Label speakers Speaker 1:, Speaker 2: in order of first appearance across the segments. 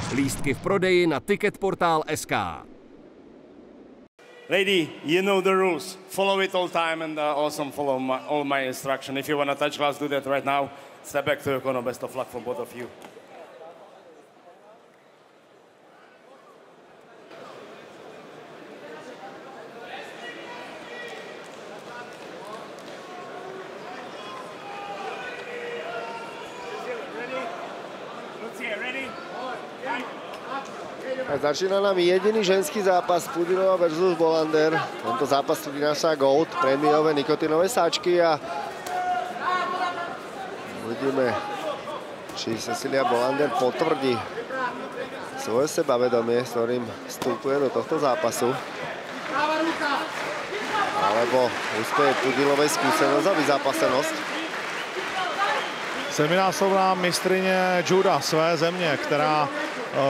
Speaker 1: Lístky v prodeji na Ticketportal.sk.
Speaker 2: Lady, you know the rules. Follow it all time and also follow all my instruction. If you want to touch glass, do that right now. Step back to your corner. Best of luck for both of you.
Speaker 3: Začína nám jediný ženský zápas Pudilova versus Bolander. Tento zápas prináša Gold, prémiové nikotinové sáčky a uvidíme, či Cecilia Bolander potvrdí svoje sebavedomie, s ktorým vstupuje do tohto zápasu. Alebo úspeje Pudilovej skúsenosť a vyzápasenosť.
Speaker 4: Sedminásobná mistryně juda své země, která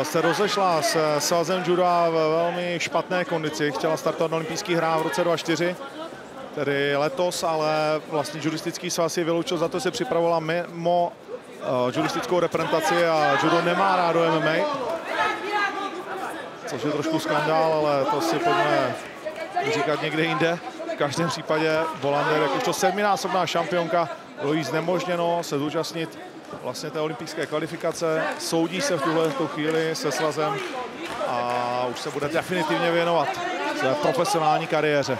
Speaker 4: se rozešla s svazem juda v velmi špatné kondici. Chtěla startovat na olympijských hrách v roce 2004, tedy letos, ale vlastně judistický svaz ji vyloučil, za to se připravovala mimo judistickou reprezentaci a judo nemá rádo MMA. Což je trošku skandál, ale to si pojďme říkat někde jinde. V každém případě Bolander, jakožto sedminásobná šampionka, bylo jí znemožněno se zúčastnit vlastně té olympijské kvalifikace. Soudí se v tuhle chvíli se svazem a už se bude definitivně věnovat své profesionální kariéře.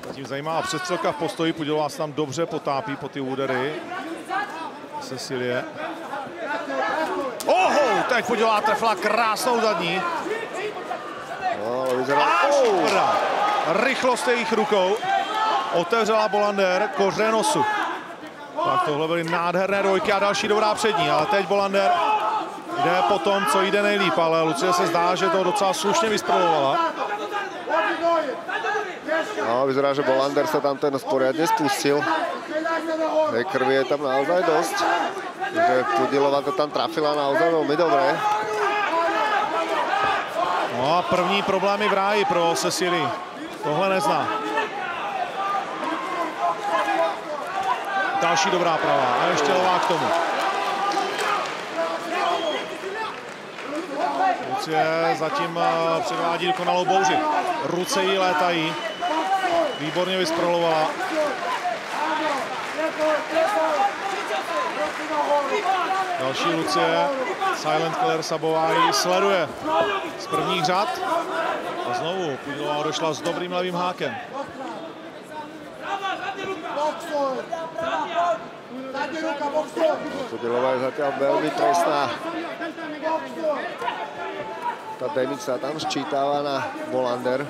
Speaker 4: Zatím zajímavá přestřelka v postoji, Pudilová se tam dobře potápí po ty údery Cecilie. Oho, teď Pudilová trefila krásnou zadní. Rychlost jejich rukou otevřela Bolander kořen nosu. Tak tohle byly nádherné dvojky a další dobrá přední, ale teď Bolander jde po tom, co jde nejlíp, ale Lucie se zdá, že to docela slušně vysprolovala.
Speaker 3: No, vyzerá, že Bolander sa tam ten poriadne spustil. Krvi je tam naozaj dosť. Takže Pudilova to tam trafila naozaj veľmi dobre.
Speaker 4: No a první problémy v ráji pro Cecilii. Tohle nezná. Další dobrá pravá a ještě levá k tomu. Lucie zatím předvádí dokonalou bouři. Ruce jí létají. Výborně vysprolovala. Další Lucie. Silent Killer Sabová ji sleduje z prvních řad. A znovu Pudilová došla s dobrým levým hákem.
Speaker 3: Pudilová je zatiaľ veľmi presná. Tá damage sa tam sčítava na Bolander.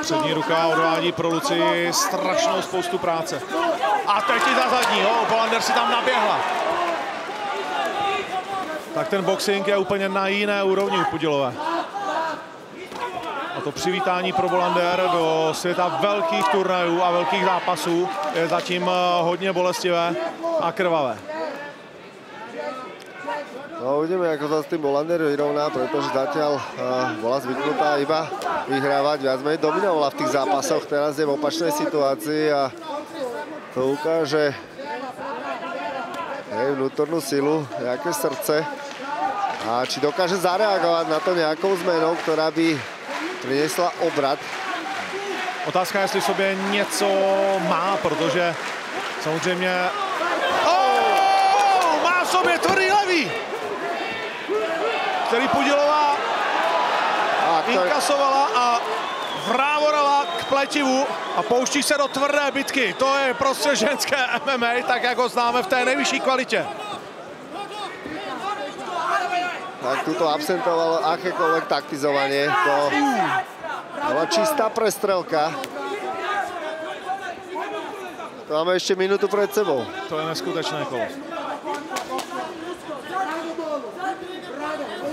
Speaker 4: Přední ruka odvádí pro Lucii strašnou spoustu práce. A teď i ta zadní, Bolander si tam naběhla. Tak ten boxing je úplně na jiné úrovni u Pudilové. A to přivítání pro Bolander do světa velkých turnajů a velkých zápasů je zatím hodně bolestivé a krvavé.
Speaker 3: No, uvidíme, ako sa s tým Bolander vyrovná, pretože zatiaľ bola zvyknutá iba vyhrávať, viac menej dominovala v tých zápasoch, teraz je v opačnej situácii a to ukáže jej vnútornú silu, nejaké srdce a či dokáže zareagovať na to nejakou zmenou, ktorá by priniesla obrat.
Speaker 4: Otázka, jestli v sobě něco má, protože samozřejmě má v sobě tvrdý levý, který Pudilová inkasovala a vrávorala k pletivu a pouští se do tvrdé bitky. To je prostě ženské MMA, tak jak ho známe v té nejvyšší kvalitě.
Speaker 3: Tak tuto absentovalo akékoľvek taktizovanie. To bola čistá prestrelka. To máme ešte minútu pred sebou.
Speaker 4: To je neskutečné kolo.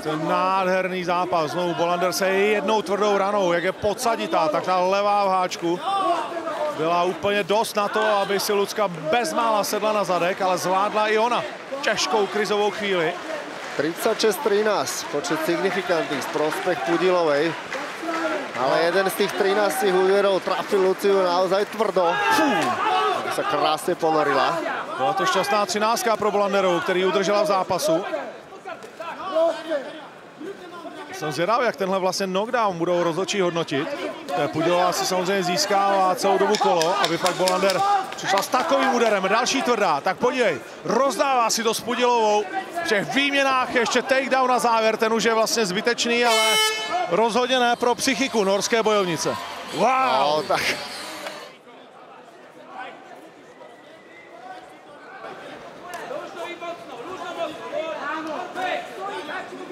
Speaker 4: Ten nádherný zápas. Znovu Bolander se jednou tvrdou ranou, jak je podsaditá, tak ta levá v háčku byla úplně dost na to, aby si Lucka bezmála sedla na zadek, ale zvládla i ona těžkou krizovou chvíli.
Speaker 3: 36-13, počet signifikantných z prospech Pudilovej. Ale jeden z tých 13 úderov trafil Luciu naozaj tvrdo. Aby sa krásne ponorila.
Speaker 4: Byla to šťastná 13 pro Bolanderovou, který udržela v zápasu. Jsem zvědavý, jak tenhle vlastně knockdown budou rozhodčí hodnotit. Pudilová si samozřejmě získává celou dobu kolo, aby pak Bolander přišla s takovým úderem. Další tvrdá, tak podívej, rozdává si to s Pudilovou. V těch výměnách ještě takedown na závěr, ten už je vlastně zbytečný, ale rozhodně ne pro psychiku norské bojovnice. Wow!
Speaker 3: No, tak.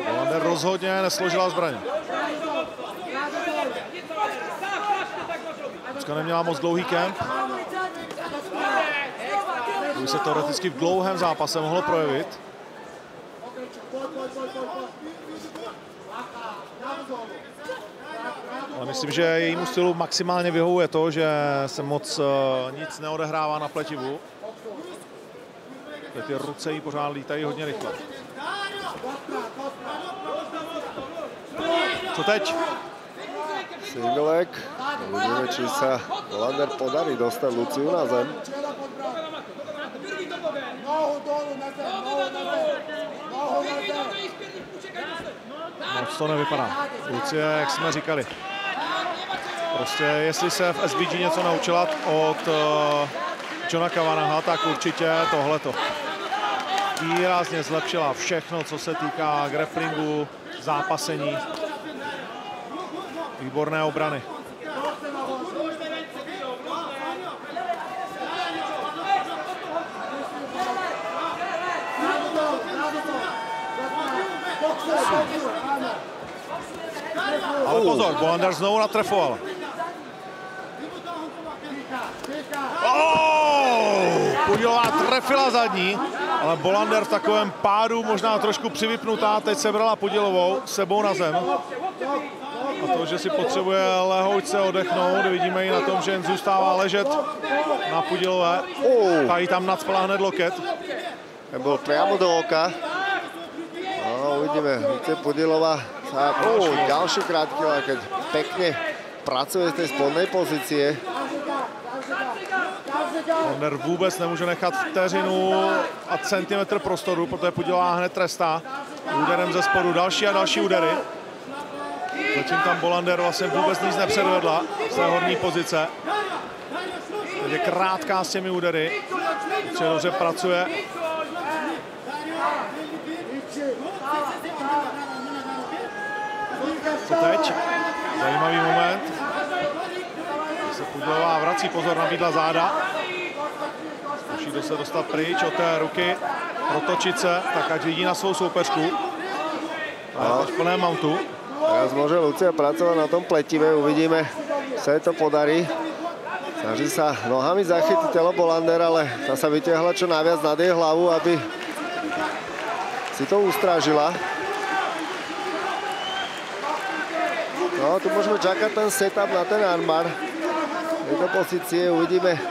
Speaker 4: Bolander rozhodně nesložila zbraň. Dneska neměla moc dlouhý kemp. Už se teoreticky v dlouhém zápase mohlo projevit. Ale myslím, že jejímu stylu maximálně vyhovuje to, že se moc nic neodehrává na pletivu. Ty ruce jí pořád lítají hodně rychle. Co teď?
Speaker 3: Singlek. Uvidíme, či sa Bolander podarí dostať Luciu na zem.
Speaker 4: Moc to nevypadá. Lucie, jak jsme říkali. Prostě jestli se v SBG něco naučila od Johna Kavanaugha, tak určitě tohleto. Výrazně zlepšila všechno, co se týká grapplingu, zápasení, výborné obrany. Ale pozor, Bolander znovu natrefoval. Pudilová trefila zadní, ale Bolander v takovém pádu, možná trošku přivypnutá, teď sebrala Pudilovou sebou na zem. A to, že si potřebuje lehoučce oddechnout, vidíme i na tom, že jen zůstává ležet na Pudilové. A jí tam nacpala hned loket.
Speaker 3: Byl priamo do oka. No, uvidíme, Lucia Pudilová. Ďalší krátky, keď pekne pracuje z tej spodnej pozície.
Speaker 4: Bolander vůbec nemůže nechat vteřinu a centimetr prostoru, protože Pudilová hned trestá úderem ze spodu. Další a další údery. Zatím tam Bolander vlastně vůbec nic nepředvedla z té horní pozice. Teď je krátká s těmi údery. Určitě dobře pracuje. Co teď? Zajímavý moment. Se Pudilová vrací, pozor, nabídla záda. Musí se dostat pryč od té ruky, protočit se, tak ať vidí na svou soupeřku. Ale teď v plném mountu.
Speaker 3: Teraz môže Lucia pracovať na tom pletive, uvidíme, sa jej to podarí. Snaží sa nohami zachytiť telo Bolander, ale tá sa vytiahla čo najviac nad jej hlavu, aby si to ustrážila. No, tu môžeme čakať ten setup na ten armbar. V tejto pozície uvidíme,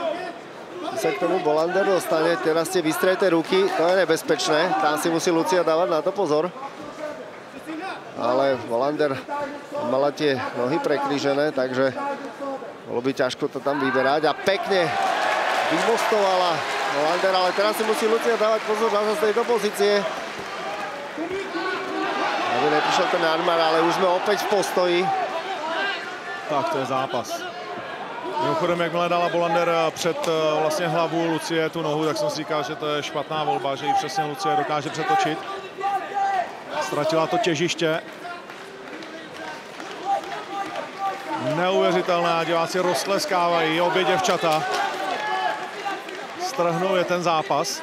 Speaker 3: či sa k tomu Bolander dostane. Teraz tie vystreté ruky, to je nebezpečné. Tam si musí Lucia dávať na to pozor. Ale Bolander mala tie nohy prekrížené, takže bolo by ťažko to tam vyberať. A pekne vymostovala Bolander, ale teraz si musí Lucia dávať pozor na z tejto pozície. Aby neprišiel ten armbar, ale už sme opäť v postoji.
Speaker 4: Tak, to je zápas. Mimochodem, jakmile dala Bolander před vlastně hlavu Lucie tu nohu, tak jsem si říkal, že to je špatná volba, že ji přesně Lucie dokáže přetočit. Ztratila to těžiště. Neuvěřitelné, diváci roztleskávají, obě děvčata. Strhnou je ten zápas.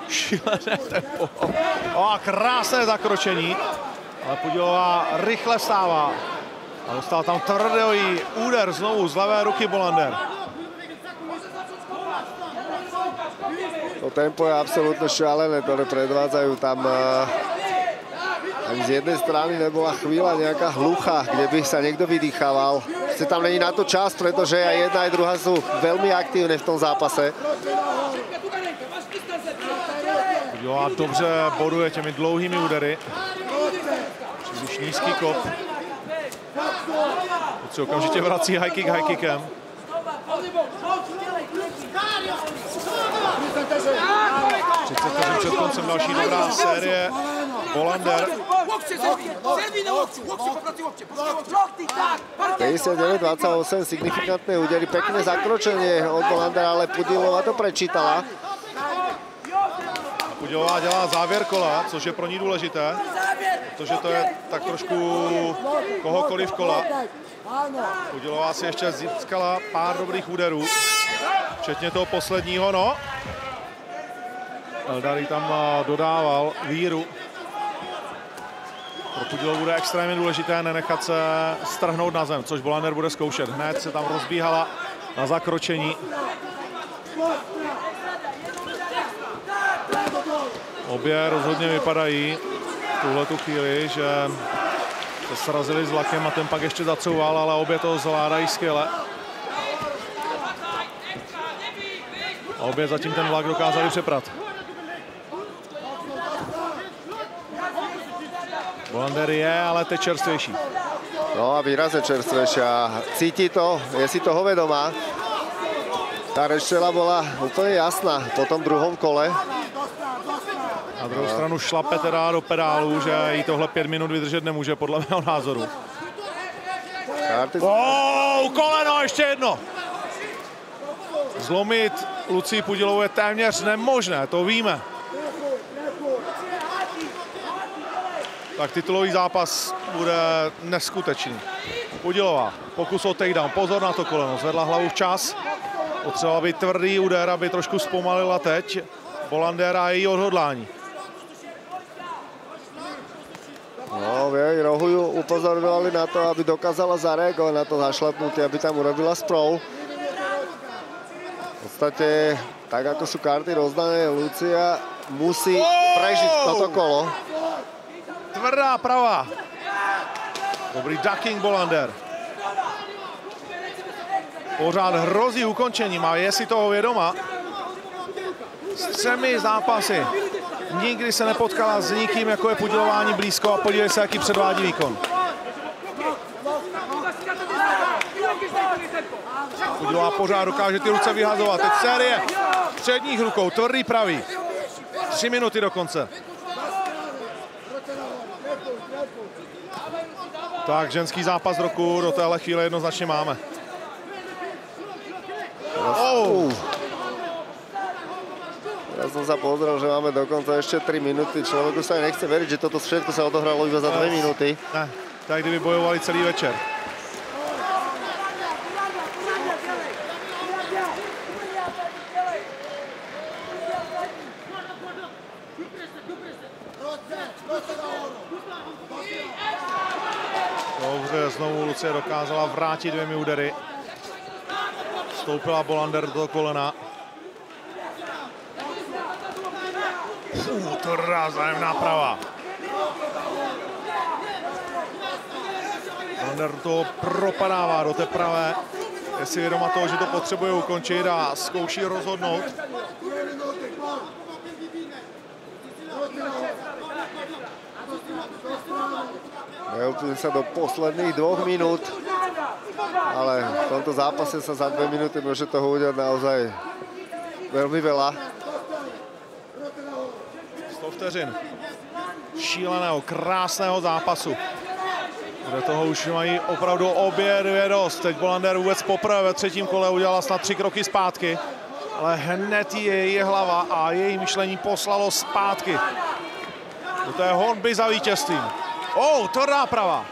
Speaker 4: Šílené tempo. O, krásné zakročení. Ale Pudilová rychle vstává. A dostal tam tvrdý úder znovu z levé ruky Bolander.
Speaker 3: To tempo je absolútne šialené, ktoré predvádzajú. Tam ani z jednej strany nebola chvíľa nejaká hlucha, kde by sa niekto vydýchával. Tam není na to čas, pretože aj jedna aj druhá sú veľmi aktívne v tom zápase.
Speaker 4: Pudilová dobře boduje těmi dlouhými údery. Příliš nízký kop. Teď se okamžitě vrací high kickem. 30 vteřin před koncem, další dobrá série. Bolander.
Speaker 3: 59-28, signifikantné údery, pekné zakročenie od Bolandera, ale Pudilová to prečítala.
Speaker 4: Pudilová dělá závěr kola, což je pro ní důležité, protože to je tak trošku kohokoliv kola. Pudilová si ještě získala pár dobrých úderů, včetně toho posledního, no. Eldari tam dodával víru. Pro Pudilovu bude extrémně důležité nenechat se strhnout na zem, což Bolander bude zkoušet. Hned se tam rozbíhala na zakročení. Obě rozhodně vypadají v tuhletu chvíli, že se srazili s vlakem a ten pak ještě zacouval, ale obě to zvládají skvěle. A obě zatím ten vlak dokázali přeprat. Bolander je, ale teď čerstvější.
Speaker 3: No a výrazne čerstvejšia. Cíti to, je si toho vedomá. Tá rečtela bola úplne jasná po tom druhom kole.
Speaker 4: Na druhou stranu šlape teda do pedálu, že jí tohle 5 minut vydržet nemůže, podle mého názoru. Koleno, ještě jedno! Zlomit Lucii Pudilovou je téměř nemožné, to víme. Tak titulový zápas bude neskutečný. Pudilová, pokus o takedown, pozor na to koleno, zvedla hlavu včas. Potřeba být tvrdý úder, aby trošku zpomalila teď Bolander a její odhodlání.
Speaker 3: No, v jej rohu ju upozorňovali na to, aby dokázala zareagovať na to zašlapnutie, aby tam urobila sprawl. V podstate, tak ako sú karty rozdané, Lucia musí prežiť toto kolo.
Speaker 4: Tvrdá pravá. Dobrý ducking Bolander. Pořád hrozí ukončením a je si toho vědoma. S 3 zápasy. Nikdy se nepotkala s nikým, jako je Pudilová blízko a podívej se, jaký předvádí výkon. Pudilová pořád dokáže ty ruce vyhazovat. Teď série předních rukou, tvrdý pravý. 3 minuty do konce. Tak, ženský zápas roku do téhle chvíle jednoznačně máme.
Speaker 3: Teraz som sa pozrel, že máme dokonca ešte 3 minúty. Človeku sa aj nechce veriť, že toto všetko sa odohralo iba za 2 minúty.
Speaker 4: Ne, tak kdyby bojovali celý večer. Dobře, znovu Lucie dokázala vrátit 2 údery. Vstoupila Bolander do kolena. Tvrdá zájemná prava. Bolander to propadává do té pravé. Je si vědoma toho, že to potřebuje ukončit a zkouší rozhodnout.
Speaker 3: Neupíme sa do posledných 2 minút, ale v tomto zápase sa za 2 minúty môže toho udiať naozaj veľmi veľa.
Speaker 4: 100 vteřin šíleného, krásného zápasu, kde toho už mají opravdu obě 2 dost. Teď Bolander vůbec poprvé ve 3. kole udělala snad 3 kroky zpátky, ale hned její hlava a její myšlení poslalo zpátky do té honby za vítězstvím. Tvrdá prava.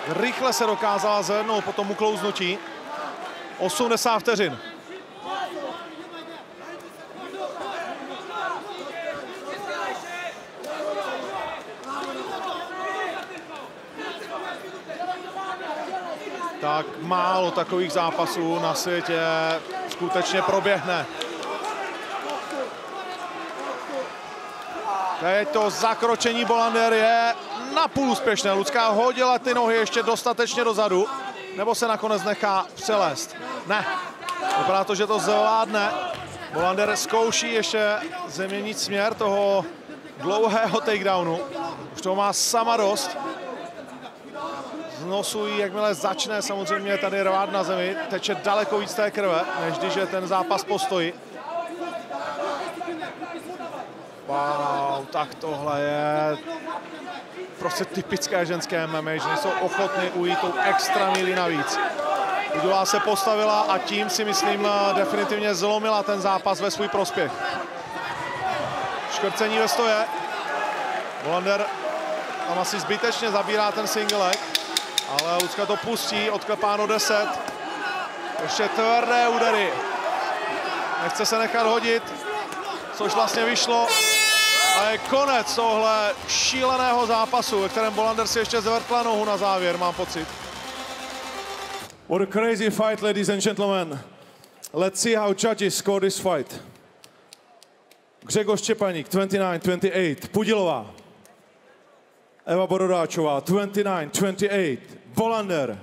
Speaker 4: Rychle se dokázala zvednout po tom uklouznutí. 80 vteřin. Tak málo takových zápasů na světě skutečně proběhne. Teď to zakročení Bolander je napůl úspěšné. Lucka hodila ty nohy ještě dostatečně dozadu, nebo se nakonec nechá přelézt. Ne, vypadá to, že to zvládne Bolander zkouší ještě změnit směr toho dlouhého takedownu. Už toho má sama dost. Z nosu jí, jakmile začne samozřejmě tady rvát na zemi, teče daleko víc té krve, než když je ten zápas postojí. Wow, tak tohle je prostě typické ženské MMA, že jsou ochotny ujít tou extra míli navíc. Udová se postavila a tím si myslím definitivně zlomila ten zápas ve svůj prospěch. Škrcení ve stoje. Bolander tam asi zbytečně zabírá ten single leg, ale Lucka to pustí, odklepáno 10. Ještě tvrdé údery. Nechce se nechat hodit, což vlastně vyšlo. A je konec tohle šíleného zápasu, ve kterém Bolander si ještě zvrtla nohu na závěr, mám pocit.
Speaker 5: What a crazy fight, ladies and gentlemen. Let's see how judges score this fight. Grzegorz Szczepanik, 29-28. Pudilová. Eva Borodáčová, 29-28. Bolander.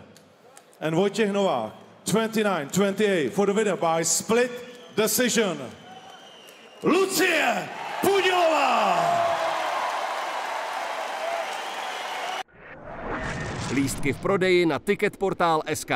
Speaker 5: And Vojtěch Novák, 29-28. For the winner by split decision, Lucie Pudilová.
Speaker 1: Lístky v prodeji na Ticketportal.sk.